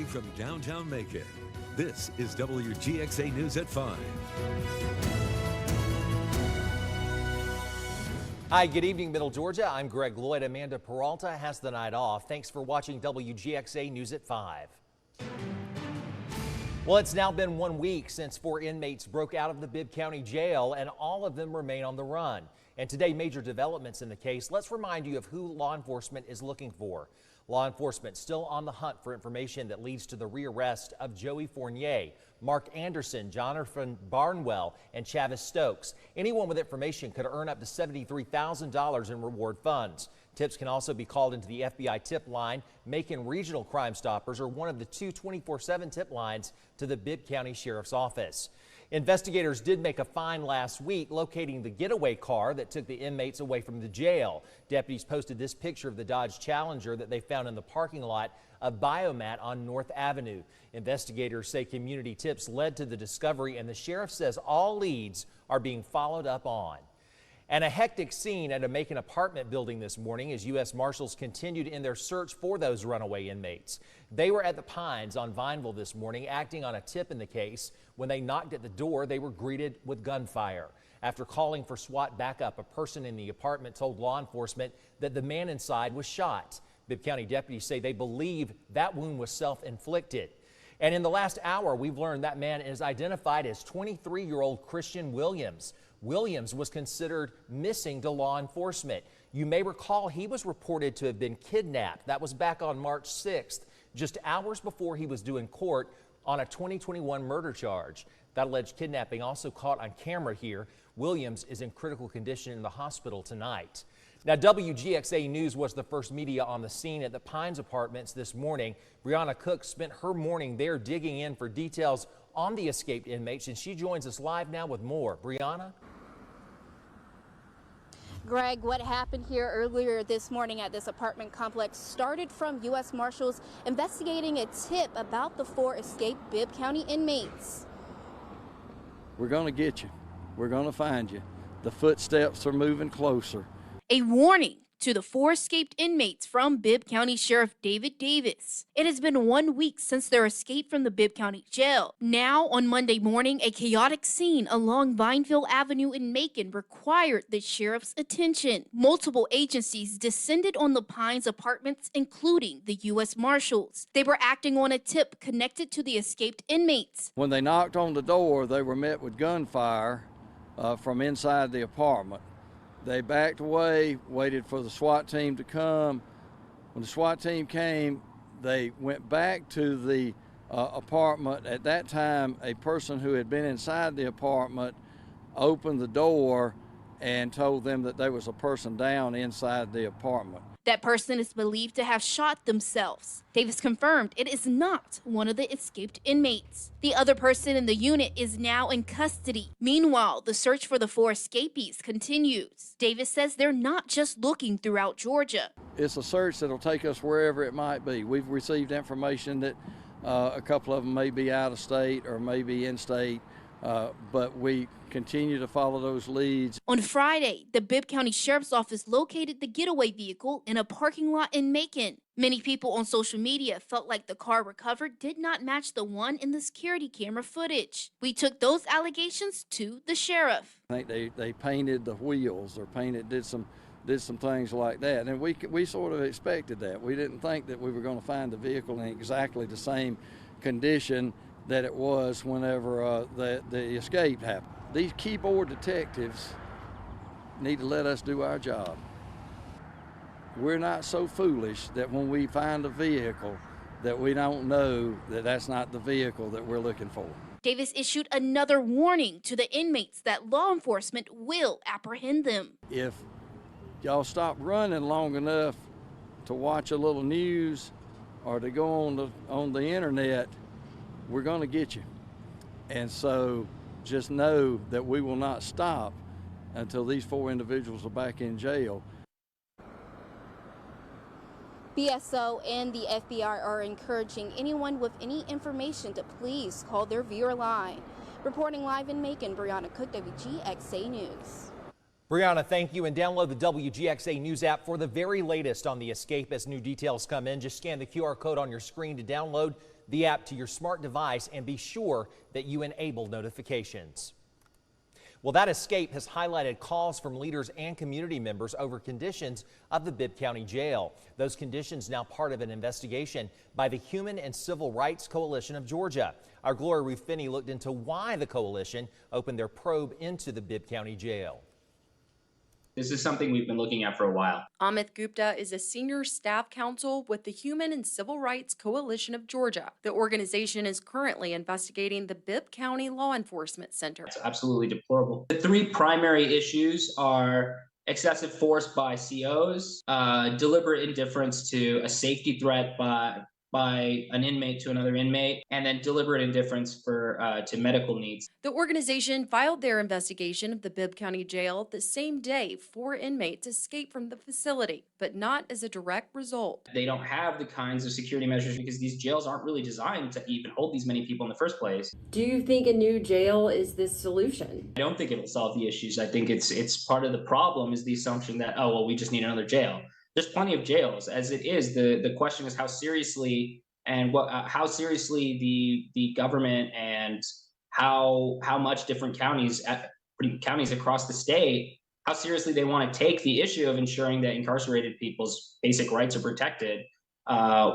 Live from downtown Macon, this is WGXA News at 5. Hi, good evening, Middle Georgia. I'm Greg Lloyd. Amanda Peralta has the night off. Thanks for watching WGXA News at 5. Well, it's now been 1 week since 4 inmates broke out of the Bibb County Jail, and all of them remain on the run. And today, major developments in the case. Let's remind you of who law enforcement is looking for. Law enforcement still on the hunt for information that leads to the rearrest of Joey Fournier, Mark Anderson, Jonathan Barnwell, and Chavis Stokes. Anyone with information could earn up to $73,000 in reward funds. Tips can also be called into the FBI tip line, Macon Regional Crime Stoppers, or one of the two 24/7 tip lines to the Bibb County Sheriff's Office. Investigators did make a find last week locating the getaway car that took the inmates away from the jail. Deputies posted this picture of the Dodge Challenger that they found in the parking lot of Biomat on North Avenue. Investigators say community tips led to the discovery, and the sheriff says all leads are being followed up on. And a hectic scene at a Macon apartment building this morning as U.S. Marshals continued in their search for those runaway inmates. They were at the Pines on Vineville this morning acting on a tip in the case. When they knocked at the door, they were greeted with gunfire. After calling for SWAT backup, a person in the apartment told law enforcement that the man inside was shot. Bibb County deputies say they believe that wound was self-inflicted. And in the last hour, we've learned that man is identified as 23-year-old Christian Williams. Williams was considered missing to law enforcement. You may recall he was reported to have been kidnapped. That was back on March 6th, just hours before he was due in court on a 2021 murder charge. That alleged kidnapping also caught on camera here. Williams is in critical condition in the hospital tonight. Now, WGXA News was the first media on the scene at the Pines Apartments this morning. Brianna Cook spent her morning there digging in for details on the escaped inmates, and she joins us live now with more. Brianna? Greg, what happened here earlier this morning at this apartment complex started from U.S. Marshals investigating a tip about the 4 escaped Bibb County inmates. We're going to get you. We're going to find you. The footsteps are moving closer. A warning to the 4 escaped inmates from Bibb County Sheriff David Davis. It has been 1 week since their escape from the Bibb County Jail. Now, on Monday morning, a chaotic scene along Vineville Avenue in Macon required the sheriff's attention. Multiple agencies descended on the Pines Apartments, including the U.S. Marshals. They were acting on a tip connected to the escaped inmates. When they knocked on the door, they were met with gunfire from inside the apartment. They backed away, waited for the SWAT team to come. When the SWAT team came, they went back to the apartment. At that time, a person who had been inside the apartment opened the door and told them that there was a person down inside the apartment. That person is believed to have shot themselves. Davis confirmed it is not one of the escaped inmates. The other person in the unit is now in custody. Meanwhile, the search for the 4 escapees continues. Davis says they're not just looking throughout Georgia. It's a search that'll take us wherever it might be. We've received information that a couple of them may be out of state or may be in state, but we continue to follow those leads. On Friday, the Bibb County Sheriff's Office located the getaway vehicle in a parking lot in Macon. Many people on social media felt like the car recovered did not match the one in the security camera footage. We took those allegations to the sheriff. I think they painted the wheels or did some things like that, and we sort of expected that. We didn't think that we were going to find the vehicle in exactly the same condition that it was whenever the escape happened. These keyboard detectives need to let us do our job. We're not so foolish that when we find a vehicle that we don't know that that's not the vehicle that we're looking for. Davis issued another warning to the inmates that law enforcement will apprehend them. If y'all stop running long enough to watch a little news or to go on the internet, we're going to get you. And so just know that we will not stop until these 4 individuals are back in jail. BSO and the FBI are encouraging anyone with any information to please call their viewer line. Reporting live in Macon, Brianna Cook, WGXA News. Brianna, thank you, and download the WGXA News app for the very latest on the escape as new details come in. Just scan the QR code on your screen to download the app to your smart device and be sure that you enable notifications. Well, that escape has highlighted calls from leaders and community members over conditions of the Bibb County Jail. Those conditions now part of an investigation by the Human and Civil Rights Coalition of Georgia. Our Gloria Ruth Finney looked into why the coalition opened their probe into the Bibb County Jail. This is something we've been looking at for a while. Amit Gupta is a senior staff counsel with the Human and Civil Rights Coalition of Georgia. The organization is currently investigating the Bibb County Law Enforcement Center. It's absolutely deplorable. The three primary issues are excessive force by COs, deliberate indifference to a safety threat by an inmate to another inmate, and then deliberate indifference to medical needs. The organization filed their investigation of the Bibb County Jail the same day 4 inmates escaped from the facility, but not as a direct result. They don't have the kinds of security measures because these jails aren't really designed to even hold these many people in the first place. Do you think a new jail is the solution? I don't think it will solve the issues. I think it's part of the problem is the assumption that, oh, well, we just need another jail. There's plenty of jails as it is. The question is how seriously how seriously the government and how much different counties across the state, how seriously they want to take the issue of ensuring that incarcerated people's basic rights are protected,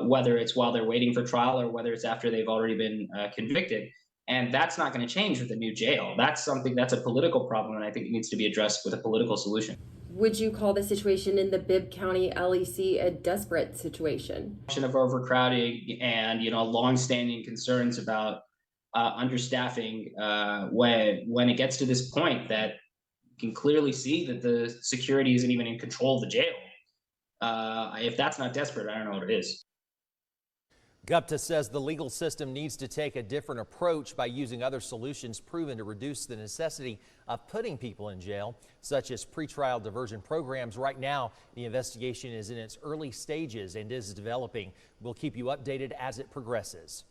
whether it's while they're waiting for trial or whether it's after they've already been convicted. And that's not going to change with a new jail. That's a political problem, and I think it needs to be addressed with a political solution. Would you call the situation in the Bibb County LEC a desperate situation? Of overcrowding and long-standing concerns about understaffing when it gets to this point that you can clearly see that the security isn't even in control of the jail. If that's not desperate, I don't know what it is. Gupta says the legal system needs to take a different approach by using other solutions proven to reduce the necessity of putting people in jail, such as pretrial diversion programs. Right now, the investigation is in its early stages and is developing. We'll keep you updated as it progresses.